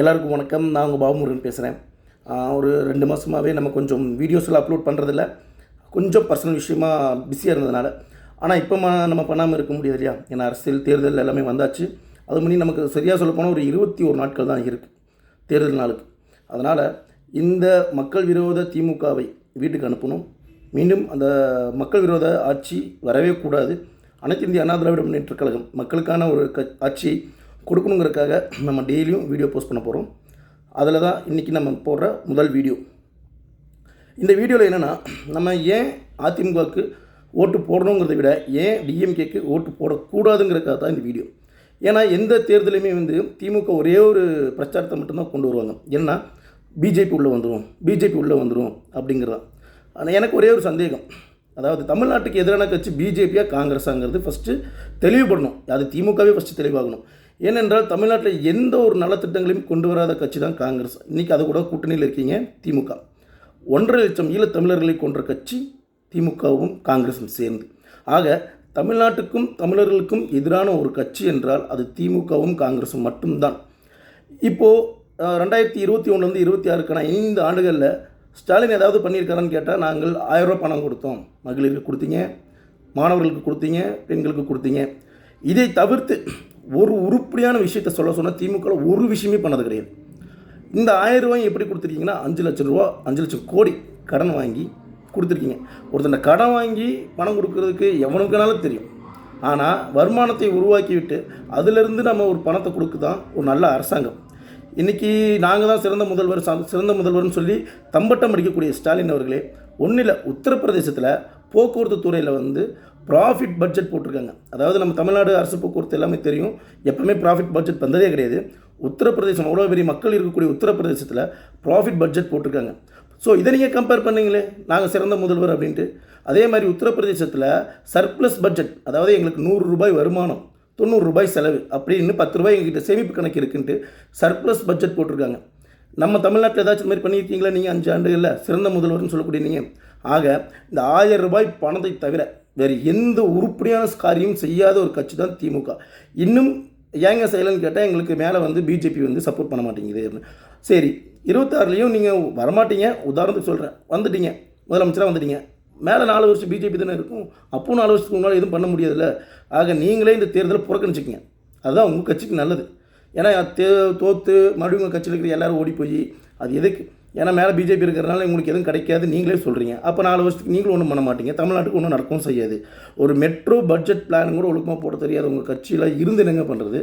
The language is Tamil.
எல்லாருக்கும் வணக்கம். நான் உங்கள் பாபுமுருகன் பேசுகிறேன். ஒரு 2 மாதமாகவே நம்ம கொஞ்சம் வீடியோஸ்லாம் அப்லோட் பண்ணுறதில்ல. கொஞ்சம் பர்சனல் விஷயமா பிஸியாக இருந்ததுனால. ஆனால் இப்போ நம்ம பண்ணாமல் இருக்க முடியாது இல்லையா? ஏன்னா அரசியல் தேர்தல் எல்லாமே வந்தாச்சு. அது முன்னாடி நமக்கு சரியாக சொல்லப்போனால் ஒரு 21 நாட்கள் தான் இருக்குது தேர்தல் நாளுக்கு. அதனால் இந்த மக்கள் விரோத திமுகவை வீட்டுக்கு அனுப்பணும். மீண்டும் அந்த மக்கள் விரோத ஆட்சி வரவே கூடாது. அனைத்து இந்திய அண்ணா திராவிட முன்னேற்றக் கழகம் மக்களுக்கான ஒரு ஆட்சியை கொடுக்கணுங்கிறதுக்காக நம்ம டெய்லியும் வீடியோ போஸ்ட் பண்ண போகிறோம். அதில் தான் இன்றைக்கி நம்ம போடுற முதல் வீடியோ. இந்த வீடியோவில் என்னென்னா, நம்ம ஏன் அதிமுகவுக்கு ஓட்டு போடணுங்கிறத விட ஏன் டிஎம்கேக்கு ஓட்டு போடக்கூடாதுங்கிறதுக்காக தான் இந்த வீடியோ. ஏன்னா எந்த தேர்தலையுமே திமுக ஒரே ஒரு பிரச்சாரத்தை மட்டும்தான் கொண்டு வருவாங்க. ஏன்னா பிஜேபி உள்ளே வந்துடும் அப்படிங்கிறதான். ஆனால் எனக்கு ஒரே ஒரு சந்தேகம், அதாவது தமிழ்நாட்டுக்கு எதிரான கட்சி பிஜேபியாக காங்கிரஸாங்கிறது ஃபஸ்ட்டு தெளிவுபடணும். அது திமுகவே ஃபஸ்ட்டு தெளிவாகணும். ஏனென்றால் தமிழ்நாட்டில் எந்த ஒரு நலத்திட்டங்களையும் கொண்டு வராத கட்சி தான் காங்கிரஸ். இன்றைக்கி அது கூட கூட்டணியில் இருக்கீங்க திமுக. 1.5 லட்சம் ஈழத்தமிழர்களை கொன்ற கட்சி திமுகவும் காங்கிரஸும் சேர்ந்து. ஆக தமிழ்நாட்டுக்கும் தமிழர்களுக்கும் எதிரான ஒரு கட்சி என்றால் அது திமுகவும் காங்கிரஸும் மட்டும்தான். இப்போது 2021 26க்கான 5 ஆண்டுகளில் ஸ்டாலின் ஏதாவது பண்ணியிருக்காரான்னு கேட்டால், நாங்கள் 1000 ரூபா பணம் கொடுத்தோம், மகளிருக்கு கொடுத்தீங்க, மாணவர்களுக்கு கொடுத்தீங்க, பெண்களுக்கு கொடுத்தீங்க. இதை தவிர்த்து ஒரு உருப்படியான விஷயத்தை சொன்னால் திமுக ஒரு விஷயமே பண்ணது கிடையாது. இந்த 1000 ரூபாய் எப்படி கொடுத்துருக்கீங்கன்னா 5 லட்சம் ரூபா 5 லட்சம் கோடி கடன் வாங்கி கொடுத்துருக்கீங்க. ஒருத்தனை கடன் வாங்கி பணம் கொடுக்கறதுக்கு எவனுக்குனாலும் தெரியும். ஆனால் வருமானத்தை உருவாக்கிவிட்டு அதிலிருந்து நம்ம ஒரு பணத்தை கொடுக்க தான் ஒரு நல்ல அரசாங்கம். இன்றைக்கி நாங்கள் தான் சிறந்த முதல்வர்னு சொல்லி தம்பட்டம் அடிக்கக்கூடிய ஸ்டாலின் அவர்களே, ஒன்றும் இல்லை, உத்தரப்பிரதேசத்தில் போக்குவரத்து துறையில் ப்ராஃபிட் பட்ஜெட் போட்டிருக்காங்க. அதாவது நம்ம தமிழ்நாடு அரசு போக்குவரத்து எல்லாமே தெரியும், எப்பவுமே ப்ராஃபிட் பட்ஜெட் வந்ததே கிடையாது. உத்தரப்பிரதேசம் அவ்வளோ பெரிய மக்கள் இருக்கக்கூடிய உத்தரப்பிரதேசத்தில் ப்ராஃபிட் பட்ஜெட் போட்டிருக்காங்க. ஸோ இதை நீங்கள் கம்பேர் பண்ணிங்களே, நாங்கள் சிறந்த முதல்வர் அப்படின்ட்டு. அதே மாதிரி உத்தரப்பிரதேசத்தில் சர்ப்ளஸ் பட்ஜெட், அதாவது எங்களுக்கு 100 ரூபாய் வருமானம், 90 ரூபாய் செலவு அப்படின்னு 10 ரூபாய் எங்ககிட்ட சேமிப்பு கணக்கு இருக்குன்ட்டு சர்ப்ளஸ் பட்ஜெட் போட்டிருக்காங்க. நம்ம தமிழ்நாட்டில் ஏதாச்சும் மாதிரி பண்ணியிருக்கீங்களா நீங்கள் 5 ஆண்டுகளில் சிறந்த முதல்வர்னு சொல்லக்கூடிய நீங்கள்? ஆக இந்த 1000 ரூபாய் பணத்தை தவிர வேறு எந்த உருப்படியான காரியமும் செய்யாத ஒரு கட்சி தான் திமுக. இன்னும் ஏங்க செய்யலைன்னு கேட்டால், எங்களுக்கு மேலே பிஜேபி சப்போர்ட் பண்ண மாட்டேங்குது. சரி, 26லேயும் நீங்கள் வரமாட்டீங்க, உதாரணத்துக்கு சொல்கிறேன், வந்துட்டீங்க, முதலமைச்சராக வந்துட்டீங்க. மேலே 4 வருஷம் பிஜேபி தானே இருக்கும். அப்போது 4 வருஷத்துக்கு முன்னால் எதுவும் பண்ண முடியாதுல்ல. ஆக நீங்களே இந்த தேர்தலை புறக்கணிச்சிக்கிங்க, அதுதான் உங்கள் கட்சிக்கு நல்லது. ஏன்னா தோற்று மறுபடியும் உங்கள் கட்சியில் இருக்கிற எல்லோரும் ஓடி போய் அது எதுக்கு? ஏன்னா மேலே பிஜேபி இருக்கிறதுனால உங்களுக்கு எதுவும் கிடைக்காது நீங்களே சொல்கிறீங்க. அப்போ 4 வருஷத்துக்கு நீங்களும் ஒன்றும் பண்ண மாட்டீங்க, தமிழ்நாட்டுக்கு ஒன்றும் நடக்கவும் செய்யாது. ஒரு மெட்ரோ பட்ஜெட் பிளான் கூட ஒழுக்கமாக போட தெரியாது உங்கள் கட்சியில் இருந்து என்னங்க பண்ணுறது?